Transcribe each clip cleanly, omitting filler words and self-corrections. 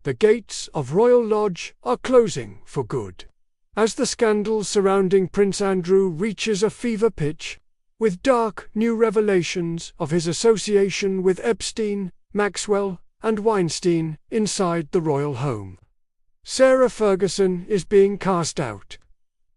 the gates of Royal Lodge are closing for good. As the scandal surrounding Prince Andrew reaches a fever pitch, with dark new revelations of his association with Epstein, Maxwell, and Weinstein inside the royal home, Sarah Ferguson is being cast out.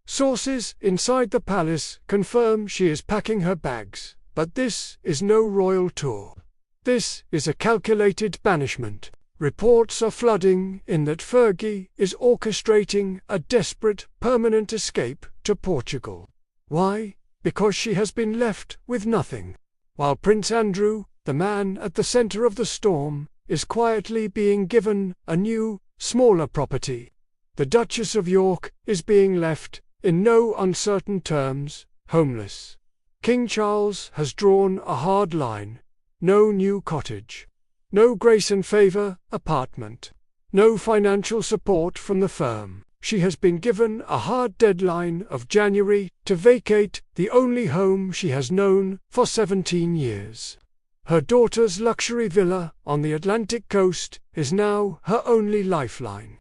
Sources inside the palace confirm she is packing her bags, but this is no royal tour. This is a calculated banishment. Reports are flooding in that Fergie is orchestrating a desperate, permanent escape to Portugal. Why? Because she has been left with nothing, while Prince Andrew, the man at the center of the storm, is quietly being given a new, smaller property. The Duchess of York is being left, in no uncertain terms, homeless. King Charles has drawn a hard line. No new cottage. No grace and favor apartment. No financial support from the firm. She has been given a hard deadline of January to vacate the only home she has known for 17 years. Her daughter's luxury villa on the Atlantic coast is now her only lifeline.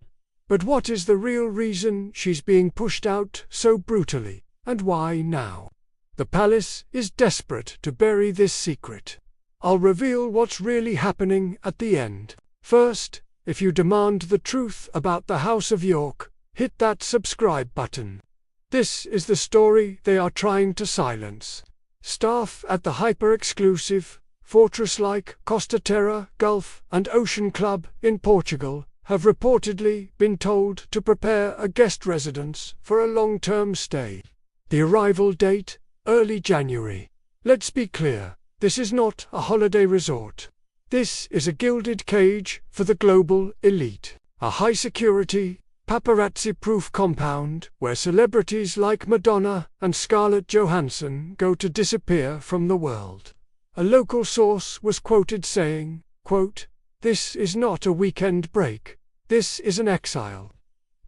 But what is the real reason she's being pushed out so brutally, and why now? The palace is desperate to bury this secret. I'll reveal what's really happening at the end. First, if you demand the truth about the House of York, hit that subscribe button. This is the story they are trying to silence. Staff at the hyper-exclusive, fortress-like Costa Terra, Gulf, and Ocean Club in Portugal have reportedly been told to prepare a guest residence for a long-term stay. The arrival date, early January. Let's be clear. This is not a holiday resort. This is a gilded cage for the global elite. A high-security, paparazzi-proof compound where celebrities like Madonna and Scarlett Johansson go to disappear from the world. A local source was quoted saying, quote, "This is not a weekend break. This is an exile.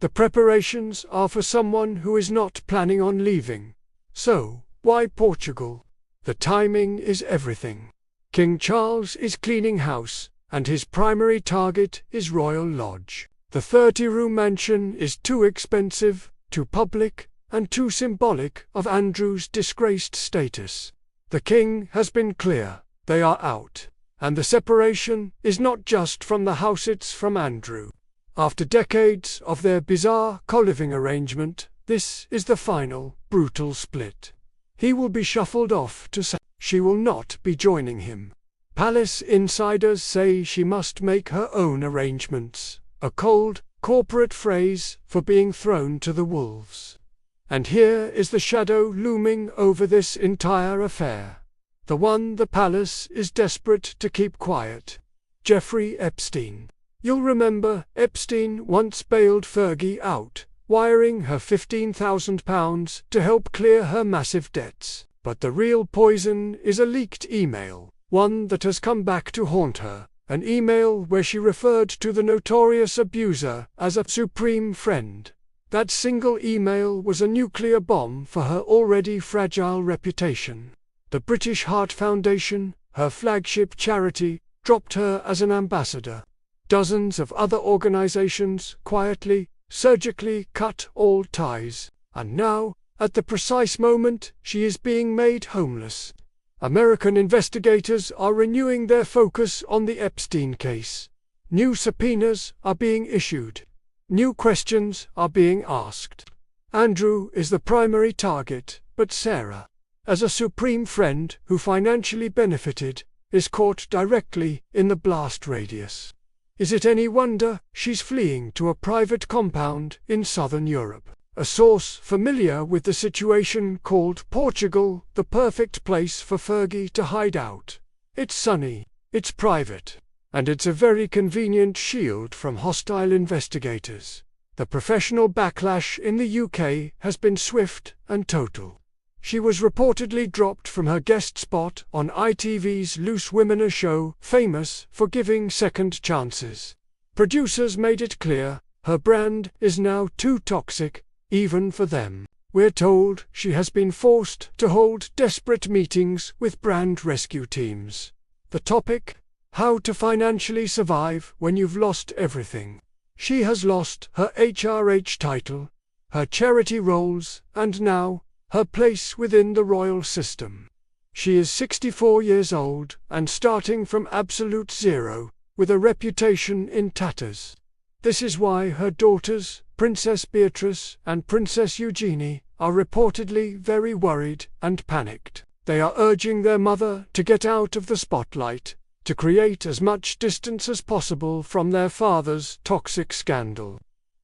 The preparations are for someone who is not planning on leaving. So, why Portugal? The timing is everything. King Charles is cleaning house, and his primary target is Royal Lodge. The 30-room mansion is too expensive, too public, and too symbolic of Andrew's disgraced status. The king has been clear, they are out, and the separation is not just from the house, it's from Andrew. After decades of their bizarre co-living arrangement, this is the final, brutal split. He will be shuffled off to she will not be joining him. Palace insiders say she must make her own arrangements, a cold, corporate phrase for being thrown to the wolves. And here is the shadow looming over this entire affair. The one the palace is desperate to keep quiet. Jeffrey Epstein. You'll remember Epstein once bailed Fergie out, wiring her £15,000 to help clear her massive debts. But the real poison is a leaked email, one that has come back to haunt her, an email where she referred to the notorious abuser as a supreme friend. That single email was a nuclear bomb for her already fragile reputation. The British Heart Foundation, her flagship charity, dropped her as an ambassador. Dozens of other organizations quietly, surgically cut all ties, and now, at the precise moment, she is being made homeless. American investigators are renewing their focus on the Epstein case. New subpoenas are being issued. New questions are being asked. Andrew is the primary target, but Sarah, as a supreme friend who financially benefited, is caught directly in the blast radius. Is it any wonder she's fleeing to a private compound in southern Europe? A source familiar with the situation called Portugal the perfect place for Fergie to hide out. It's sunny, it's private, and it's a very convenient shield from hostile investigators. The professional backlash in the UK has been swift and total. She was reportedly dropped from her guest spot on ITV's Loose Women show, famous for giving second chances. Producers made it clear, her brand is now too toxic, even for them. We're told she has been forced to hold desperate meetings with brand rescue teams. The topic? How to financially survive when you've lost everything. She has lost her HRH title, her charity roles, and now, her place within the royal system. She is 64 years old and starting from absolute zero, with a reputation in tatters. This is why her daughters, Princess Beatrice and Princess Eugenie, are reportedly very worried and panicked. They are urging their mother to get out of the spotlight, to create as much distance as possible from their father's toxic scandal.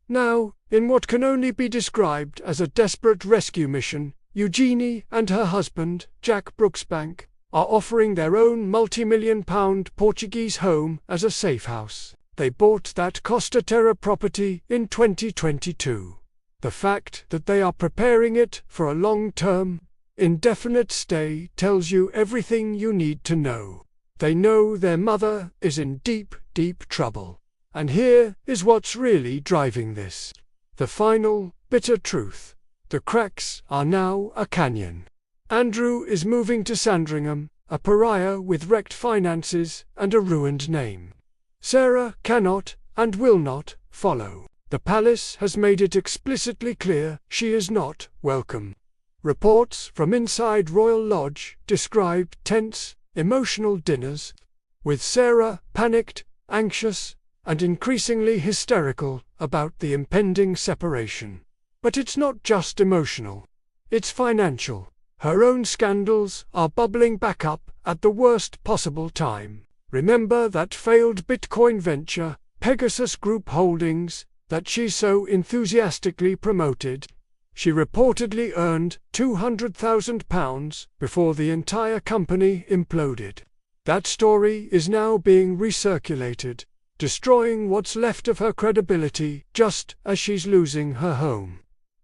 Now, in what can only be described as a desperate rescue mission, Eugenie and her husband, Jack Brooksbank, are offering their own multi-million-pound Portuguese home as a safe house. They bought that Costa Terra property in 2022. The fact that they are preparing it for a long-term, indefinite stay tells you everything you need to know. They know their mother is in deep, deep trouble. And here is what's really driving this. The final, bitter truth. The cracks are now a canyon. Andrew is moving to Sandringham, a pariah with wrecked finances and a ruined name. Sarah cannot and will not follow. The palace has made it explicitly clear she is not welcome. Reports from inside Royal Lodge describe tense, emotional dinners, with Sarah panicked, anxious, and increasingly hysterical about the impending separation. But it's not just emotional. It's financial. Her own scandals are bubbling back up at the worst possible time. Remember that failed Bitcoin venture, Pegasus Group Holdings, that she so enthusiastically promoted? She reportedly earned £200,000 before the entire company imploded. That story is now being recirculated, destroying what's left of her credibility just as she's losing her home.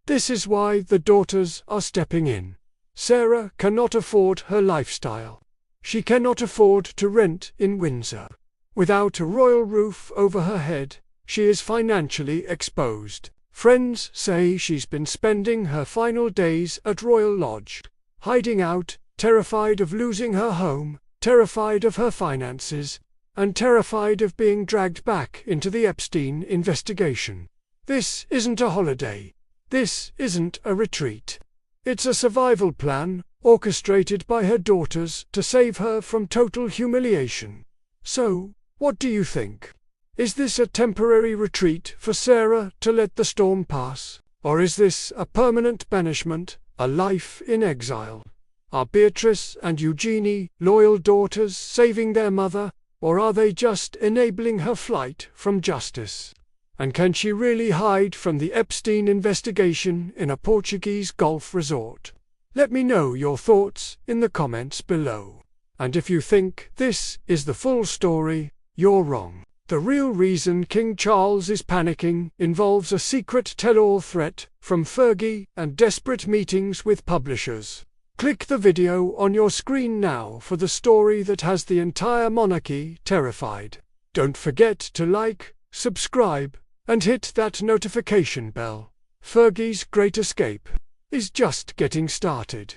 This is why the daughters are stepping in. Sarah cannot afford her lifestyle. She cannot afford to rent in Windsor. Without a royal roof over her head, she is financially exposed. Friends say she's been spending her final days at Royal Lodge, hiding out, terrified of losing her home, terrified of her finances, and terrified of being dragged back into the Epstein investigation. This isn't a holiday. This isn't a retreat. It's a survival plan, orchestrated by her daughters to save her from total humiliation. So, what do you think? Is this a temporary retreat for Sarah to let the storm pass? Or is this a permanent banishment, a life in exile? Are Beatrice and Eugenie loyal daughters saving their mother, or are they just enabling her flight from justice? And can she really hide from the Epstein investigation in a Portuguese golf resort? Let me know your thoughts in the comments below. And if you think this is the full story, you're wrong. The real reason King Charles is panicking involves a secret tell-all threat from Fergie and desperate meetings with publishers. Click the video on your screen now for the story that has the entire monarchy terrified. Don't forget to like, subscribe, and hit that notification bell. Fergie's Great Escape is just getting started.